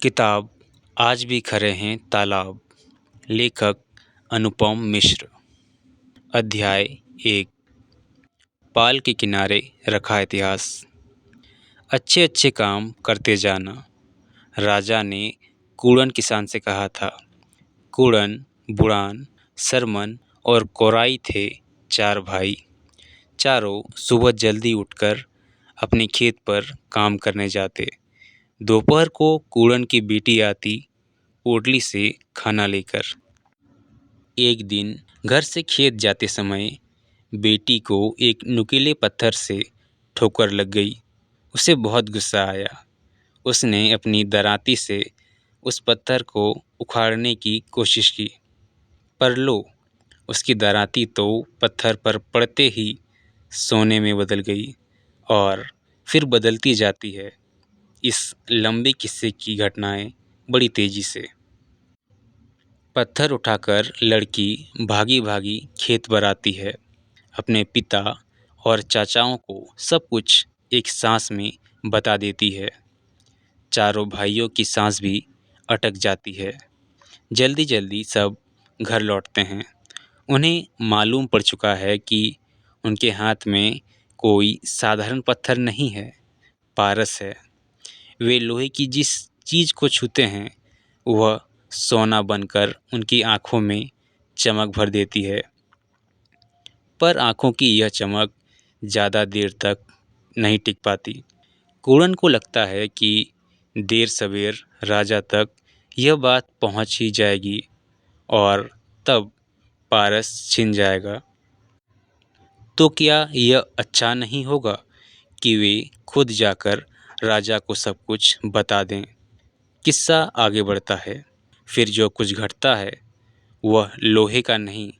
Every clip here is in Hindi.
किताब आज भी खरे हैं तालाब। लेखक अनुपम मिश्र। अध्याय एक। पाल के किनारे रखा इतिहास। अच्छे अच्छे काम करते जाना, राजा ने कूड़न किसान से कहा था। कूड़न, बुड़ान, सरमन और कोराई थे चार भाई। चारों सुबह जल्दी उठकर अपने खेत पर काम करने जाते। दोपहर को कूड़न की बेटी आती पोटली से खाना लेकर। एक दिन घर से खेत जाते समय बेटी को एक नुकीले पत्थर से ठोकर लग गई। उसे बहुत गुस्सा आया। उसने अपनी दरांती से उस पत्थर को उखाड़ने की कोशिश की, पर लो, उसकी दरांती तो पत्थर पर पड़ते ही सोने में बदल गई और फिर बदलती जाती है। इस लंबे किस्से की घटनाएं बड़ी तेजी से। पत्थर उठाकर लड़की भागी भागी खेत पर आती है। अपने पिता और चाचाओं को सब कुछ एक सांस में बता देती है। चारों भाइयों की सांस भी अटक जाती है। जल्दी जल्दी सब घर लौटते हैं। उन्हें मालूम पड़ चुका है कि उनके हाथ में कोई साधारण पत्थर नहीं है, पारस है। वे लोहे की जिस चीज़ को छूते हैं वह सोना बनकर उनकी आंखों में चमक भर देती है। पर आंखों की यह चमक ज़्यादा देर तक नहीं टिक पाती। कूड़न को लगता है कि देर सवेर राजा तक यह बात पहुंच ही जाएगी और तब पारस छिन जाएगा। तो क्या यह अच्छा नहीं होगा कि वे खुद जाकर राजा को सब कुछ बता दें। किस्सा आगे बढ़ता है। फिर जो कुछ घटता है वह लोहे का नहीं,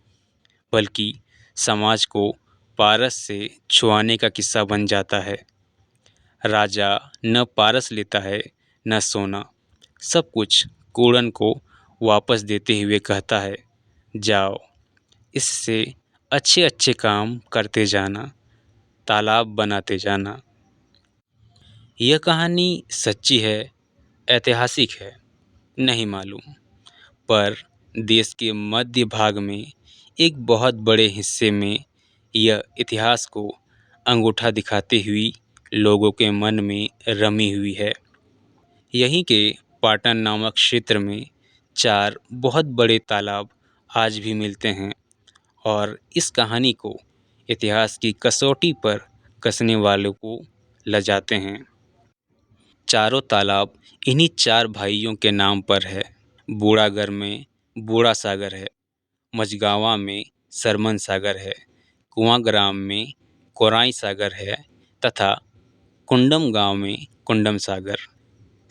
बल्कि समाज को पारस से छुआने का किस्सा बन जाता है। राजा न पारस लेता है न सोना। सब कुछ कूड़न को वापस देते हुए कहता है, जाओ, इससे अच्छे अच्छे काम करते जाना, तालाब बनाते जाना। यह कहानी सच्ची है, ऐतिहासिक है, नहीं मालूम, पर देश के मध्य भाग में एक बहुत बड़े हिस्से में यह इतिहास को अंगूठा दिखाती हुई लोगों के मन में रमी हुई है। यहीं के पाटन नामक क्षेत्र में चार बहुत बड़े तालाब आज भी मिलते हैं और इस कहानी को इतिहास की कसौटी पर कसने वालों को लजाते हैं। चारों तालाब इन्हीं चार भाइयों के नाम पर है। बूढ़ागर में बूढ़ा सागर है, मझगावा में सरमन सागर है, कुआंग्राम में कोराई सागर है तथा कुंडम गांव में कुंडम सागर।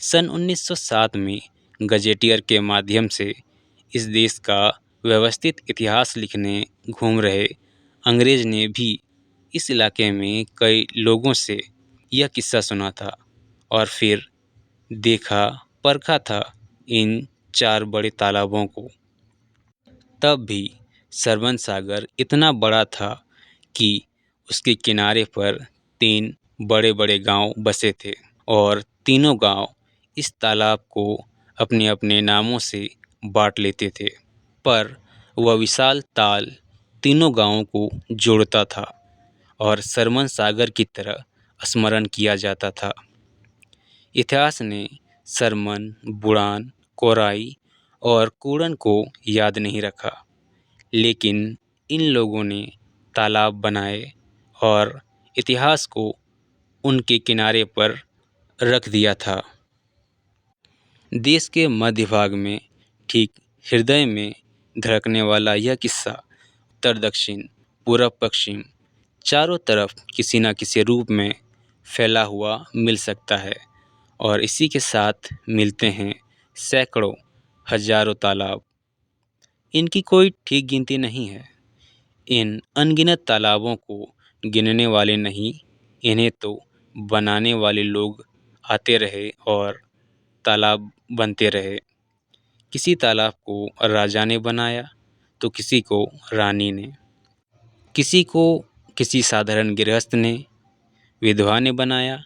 सन 1907 में गजेटियर के माध्यम से इस देश का व्यवस्थित इतिहास लिखने घूम रहे अंग्रेज ने भी इस इलाके में कई लोगों से यह किस्सा सुना था और फिर देखा परखा था इन चार बड़े तालाबों को। तब भी सरमन सागर इतना बड़ा था कि उसके किनारे पर तीन बड़े बड़े गांव बसे थे और तीनों गांव इस तालाब को अपने अपने नामों से बांट लेते थे। पर वह विशाल ताल तीनों गांवों को जोड़ता था और सरमन सागर की तरह स्मरण किया जाता था। इतिहास ने सरमन, बुड़ान, कोराई और कूड़न को याद नहीं रखा, लेकिन इन लोगों ने तालाब बनाए और इतिहास को उनके किनारे पर रख दिया था। देश के मध्य भाग में ठीक हृदय में धड़कने वाला यह किस्सा उत्तर दक्षिण, पूर्व पश्चिम, चारों तरफ किसी न किसी रूप में फैला हुआ मिल सकता है और इसी के साथ मिलते हैं सैकड़ों, हजारों तालाब। इनकी कोई ठीक गिनती नहीं है। इन अनगिनत तालाबों को गिनने वाले नहीं, इन्हें तो बनाने वाले लोग आते रहे और तालाब बनते रहे। किसी तालाब को राजा ने बनाया तो किसी को रानी ने, किसी को किसी साधारण गृहस्थ ने, विधवा ने बनाया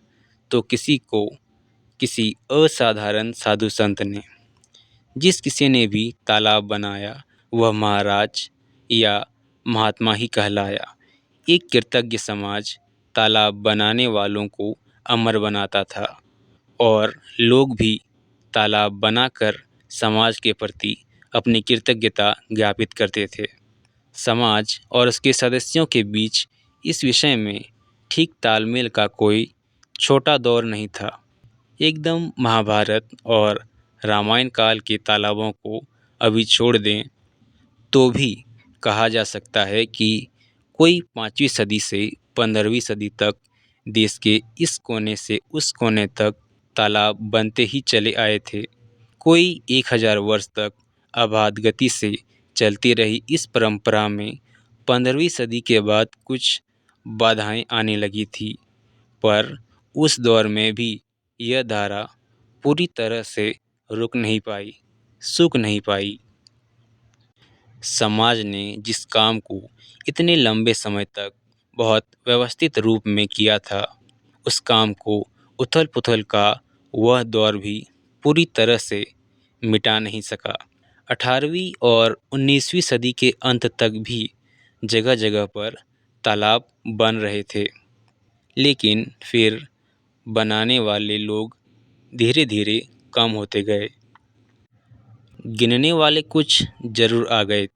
तो किसी को किसी असाधारण साधु संत ने। जिस किसी ने भी तालाब बनाया वह महाराज या महात्मा ही कहलाया। एक कृतज्ञ समाज तालाब बनाने वालों को अमर बनाता था और लोग भी तालाब बनाकर समाज के प्रति अपनी कृतज्ञता ज्ञापित करते थे। समाज और उसके सदस्यों के बीच इस विषय में ठीक तालमेल का कोई छोटा दौर नहीं था। एकदम महाभारत और रामायण काल के तालाबों को अभी छोड़ दें तो भी कहा जा सकता है कि कोई 5वीं सदी से 15वीं सदी तक देश के इस कोने से उस कोने तक तालाब बनते ही चले आए थे। कोई 1000 वर्ष तक अबाध गति से चलती रही इस परंपरा में 15वीं सदी के बाद कुछ बाधाएं आने लगी थी, पर उस दौर में भी यह धारा पूरी तरह से रुक नहीं पाई, सूख नहीं पाई। समाज ने जिस काम को इतने लंबे समय तक बहुत व्यवस्थित रूप में किया था, उस काम को उथल-पुथल का वह दौर भी पूरी तरह से मिटा नहीं सका। 18वीं और 19वीं सदी के अंत तक भी जगह-जगह पर तालाब बन रहे थे, लेकिन फिर बनाने वाले लोग धीरे-धीरे कम होते गए। गिनने वाले कुछ जरूर आ गए,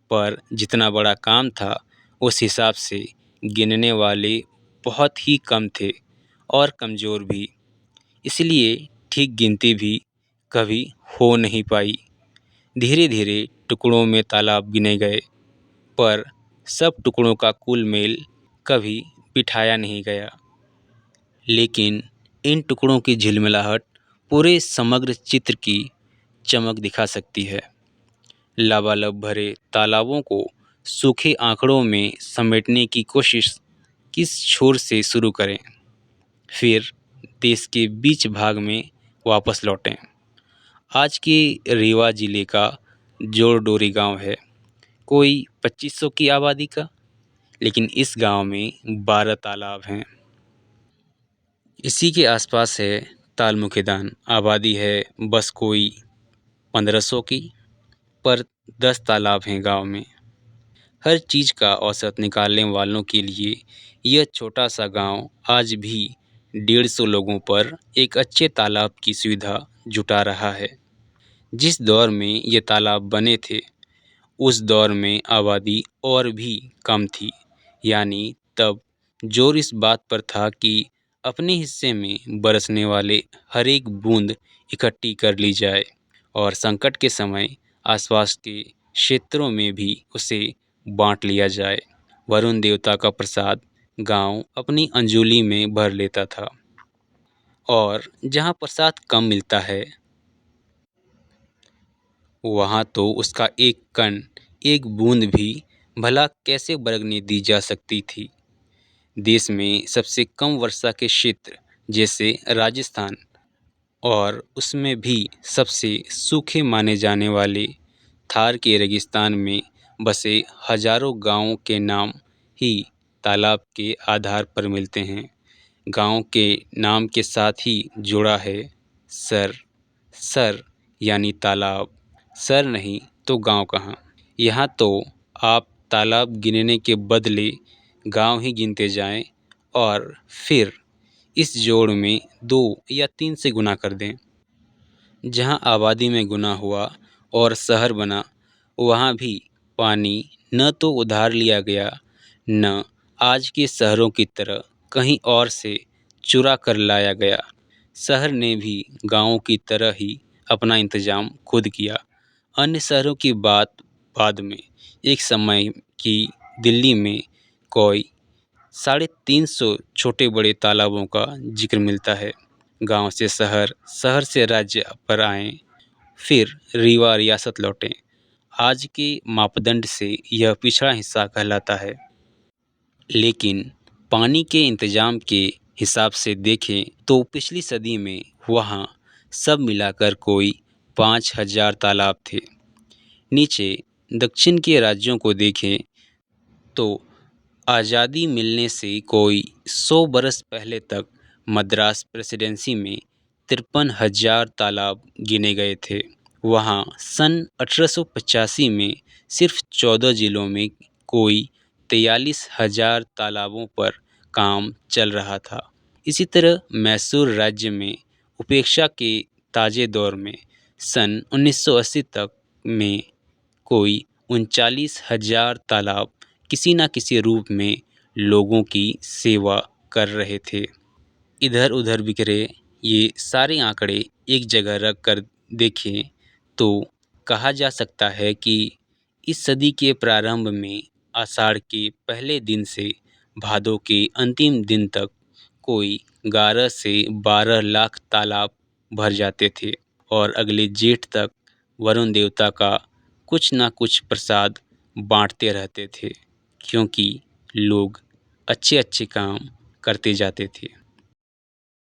पर जितना बड़ा काम था उस हिसाब से गिनने वाले बहुत ही कम थे और कमज़ोर भी। इसलिए ठीक गिनती भी कभी हो नहीं पाई। धीरे-धीरे टुकड़ों में तालाब गिने गए, पर सब टुकड़ों का कुल मेल कभी बिठाया नहीं गया। लेकिन इन टुकड़ों की झिलमिलाहट पूरे समग्र चित्र की चमक दिखा सकती है। लबालब भरे तालाबों को सूखे आंकड़ों में समेटने की कोशिश किस छोर से शुरू करें, फिर देश के बीच भाग में वापस लौटें। आज के रीवा जिले का जोरडोरी गांव है, कोई 2500 की आबादी का, लेकिन इस गांव में 12 तालाब हैं। इसी के आसपास है तालमुखेदान, आबादी है बस कोई 1500 की, पर 10 तालाब हैं गांव में। हर चीज़ का औसत निकालने वालों के लिए यह छोटा सा गांव आज भी 150 लोगों पर एक अच्छे तालाब की सुविधा जुटा रहा है। जिस दौर में ये तालाब बने थे उस दौर में आबादी और भी कम थी, यानी तब जोर इस बात पर था कि अपने हिस्से में बरसने वाले हर एक बूंद इकट्ठी कर ली जाए और संकट के समय आसपास के क्षेत्रों में भी उसे बांट लिया जाए। वरुण देवता का प्रसाद गांव अपनी अंजोली में भर लेता था और जहां प्रसाद कम मिलता है वहां तो उसका एक कण, एक बूंद भी भला कैसे बरगने दी जा सकती थी। देश में सबसे कम वर्षा के क्षेत्र जैसे राजस्थान और उसमें भी सबसे सूखे माने जाने वाले थार के रेगिस्तान में बसे हजारों गांवों के नाम ही तालाब के आधार पर मिलते हैं। गांव के नाम के साथ ही जुड़ा है सर। सर यानी तालाब, सर नहीं तो गांव कहाँ। यहाँ तो आप तालाब गिनने के बदले गांव ही गिनते जाएं और फिर इस जोड़ में 2 या 3 से गुना कर दें। जहाँ आबादी में गुना हुआ और शहर बना, वहाँ भी पानी न तो उधार लिया गया, न आज के शहरों की तरह कहीं और से चुरा कर लाया गया। शहर ने भी गांवों की तरह ही अपना इंतजाम खुद किया। अन्य शहरों की बात बाद में। एक समय की दिल्ली में कोई 350 छोटे बड़े तालाबों का जिक्र मिलता है। गांव से शहर, शहर से राज्य पर आए, फिर रीवा रियासत लौटें। आज के मापदंड से यह पिछड़ा हिस्सा कहलाता है। लेकिन पानी के इंतजाम के हिसाब से देखें तो पिछली सदी में वहाँ सब मिलाकर कोई 5000 तालाब थे। नीचे दक्षिण के राज्यों को देखें तो आज़ादी मिलने से कोई 100 बरस पहले तक मद्रास प्रेसिडेंसी में 53,000 तालाब गिने गए थे। वहाँ सन 1885 में सिर्फ 14 जिलों में कोई 43,000 तालाबों पर काम चल रहा था। इसी तरह मैसूर राज्य में उपेक्षा के ताजे दौर में सन 1980 तक में कोई 39,000 तालाब किसी न किसी रूप में लोगों की सेवा कर रहे थे। इधर उधर बिखरे ये सारे आंकड़े एक जगह रख कर देखें तो कहा जा सकता है कि इस सदी के प्रारंभ में आषाढ़ के पहले दिन से भादों के अंतिम दिन तक कोई 11 से 12 लाख तालाब भर जाते थे और अगले जेठ तक वरुण देवता का कुछ ना कुछ प्रसाद बांटते रहते थे, क्योंकि लोग अच्छे अच्छे काम करते जाते थे।